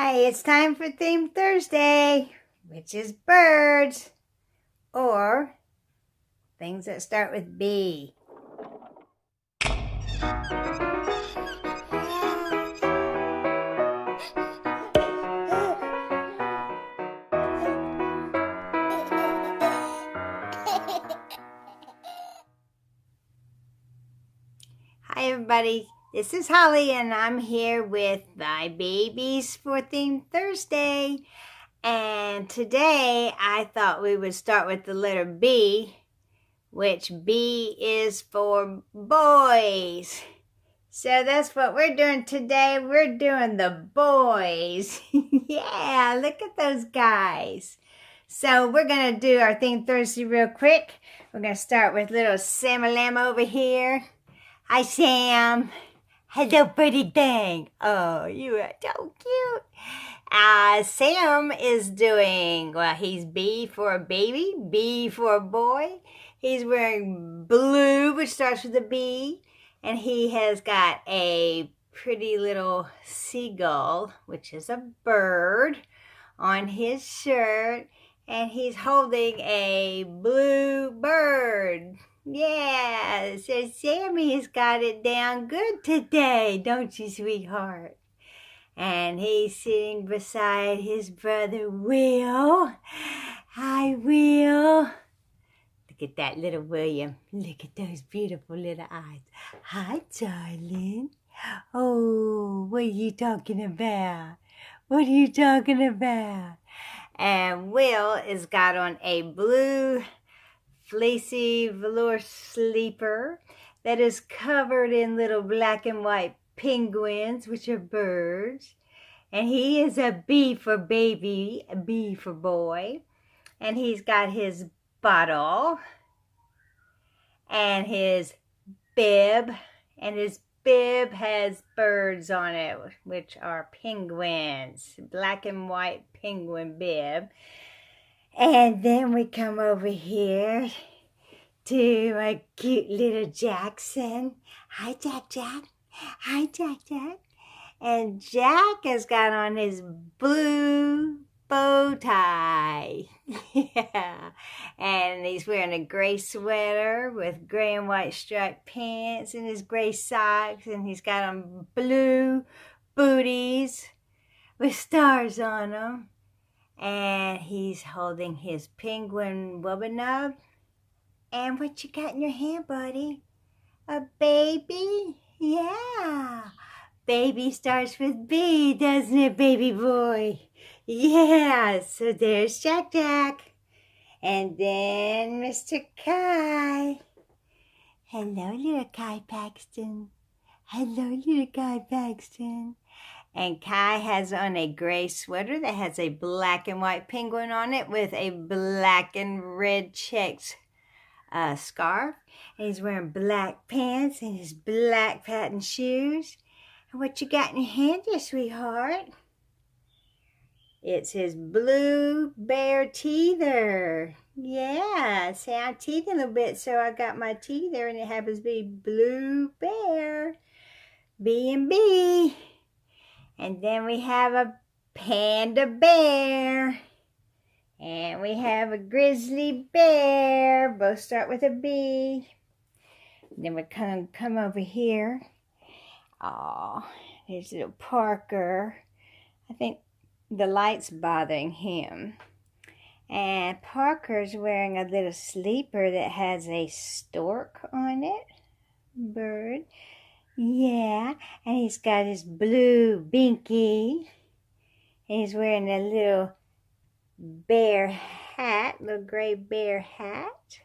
Hi, it's time for Theme Thursday, which is birds or things that start with B. Hi, everybody. This is Holly, and I'm here with my babies for Theme Thursday. And today I thought we would start with the letter B, which B is for boys. So that's what we're doing today. We're doing the boys. Yeah, look at those guys. So we're going to do our Theme Thursday real quick. We're going to start with little Sammy Lamb over here. Hi, Sam. Hello, pretty thing. Oh, you are so cute. Sam is doing, well, he's B for a baby, B for a boy. He's wearing blue, which starts with a B. And he has got a pretty little seagull, which is a bird, on his shirt. And he's holding a blue bird. Yeah, so Sammy's got it down good today, don't you, sweetheart? And he's sitting beside his brother, Will. Hi, Will. Look at that little William. Look at those beautiful little eyes. Hi, darling. Oh, what are you talking about? What are you talking about? And Will has got on a blue fleecy velour sleeper that is covered in little black and white penguins, which are birds. And he is a B for baby, a B for boy. And he's got his bottle and his bib. And his bib has birds on it, which are penguins, black and white penguin bib. And then we come over here to my cute little Jackson. Hi, Jack Jack. Hi, Jack Jack. And Jack has got on his blue bow tie. Yeah. And he's wearing a gray sweater with gray and white striped pants and his gray socks. And he's got on blue booties with stars on them. And he's holding his penguin wubba nub. And what you got in your hand, buddy? A baby? Yeah. Baby starts with B, doesn't it, baby boy? Yeah, so there's Jack Jack. And then Mr. Kai. Hello, little Kai Paxton. Hello, little Kai Paxton. And Kai has on a gray sweater that has a black and white penguin on it with a black and red checked scarf. And he's wearing black pants and his black patent shoes. And what you got in your hand there, sweetheart? It's his blue bear teether. Yeah, see, I'm teething a little bit, so I got my teether, and it happens to be blue bear. B and B. And then we have a panda bear. And we have a grizzly bear. Both start with a B. Then we come over here. Oh, there's little Parker. I think the light's bothering him. And Parker's wearing a little sleeper that has a stork on it. Bird. Yeah, and he's got his blue binky. And he's wearing a little bear hat, little gray bear hat.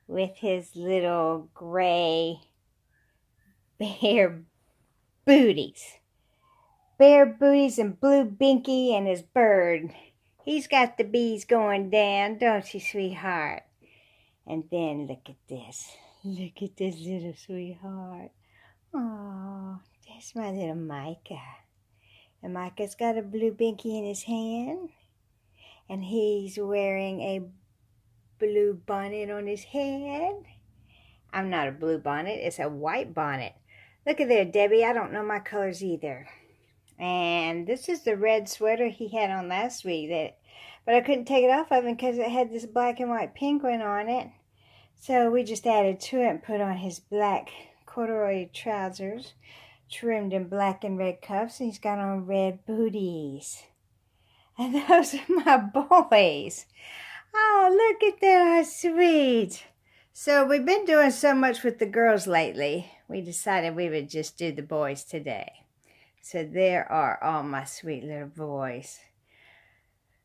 With his little gray bear booties. Bear booties and blue binky and his bird. He's got the bees going down, don't you, sweetheart? And then look at this. Look at this little sweetheart. Oh, there's my little Micah. And Micah's got a blue binky in his hand. And he's wearing a blue bonnet on his head. I'm not a blue bonnet, it's a white bonnet. Look at there, Debbie. I don't know my colors either. And this is the red sweater he had on last week, but I couldn't take it off of him because it had this black and white penguin on it. So we just added to it and put on his black corduroy trousers, trimmed in black and red cuffs, and he's got on red booties. And those are my boys. Oh, look at that, how sweet. So we've been doing so much with the girls lately, we decided we would just do the boys today. So there are all my sweet little boys.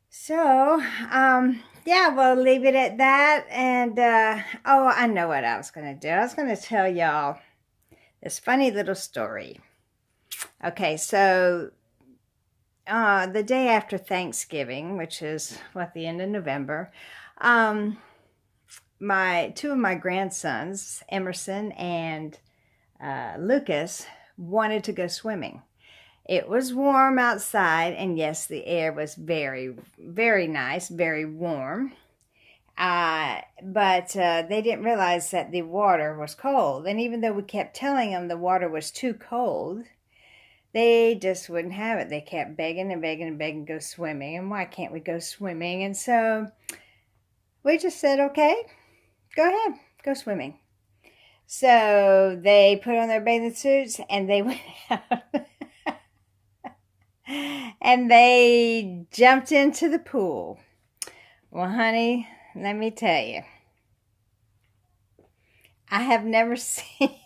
So, yeah, we'll leave it at that. And, oh, I know what I was going to do. I was going to tell y'all this funny little story. Okay, so the day after Thanksgiving, which is, the end of November, two of my grandsons, Emerson and Lucas, wanted to go swimming. It was warm outside, and yes, the air was very, very nice, very warm. But they didn't realize that the water was cold. And even though we kept telling them the water was too cold, they just wouldn't have it. They kept begging and begging and begging to go swimming. And why can't we go swimming? And so we just said, okay, go ahead, go swimming. So they put on their bathing suits and they went out. And they jumped into the pool. Well, honey, let me tell you, I have never seen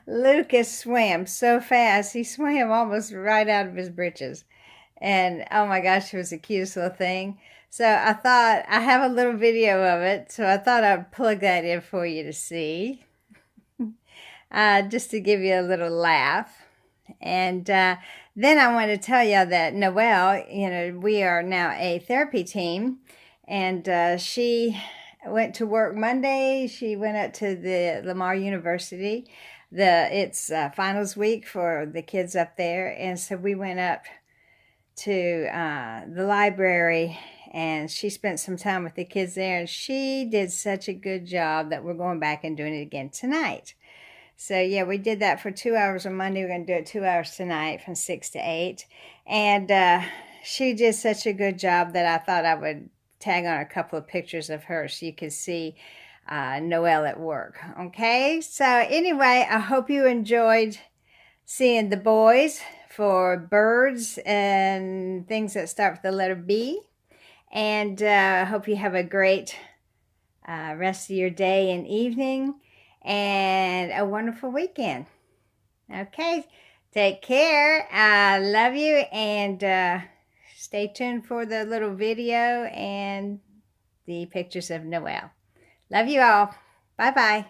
Lucas swam so fast. He swam almost right out of his britches. And oh my gosh, it was the cutest little thing. So I thought, I have a little video of it, so I thought I'd plug that in for you to see. Just to give you a little laugh. And then I want to tell you that Noelle, we are now a therapy team, and she went to work Monday. She went up to the Lamar University. It's finals week for the kids up there, and so we went up to the library, and she spent some time with the kids there, and she did such a good job that we're going back and doing it again tonight. So, yeah, we did that for 2 hours on Monday. We're going to do it 2 hours tonight from 6 to 8. And she did such a good job that I thought I would tag on a couple of pictures of her so you could see Noelle at work. Okay, so anyway, I hope you enjoyed seeing the boys for birds and things that start with the letter B. And I hope you have a great rest of your day and evening. And a wonderful weekend. Okay, take care. I love you, and stay tuned for the little video and the pictures of Noelle. Love you all. Bye-bye.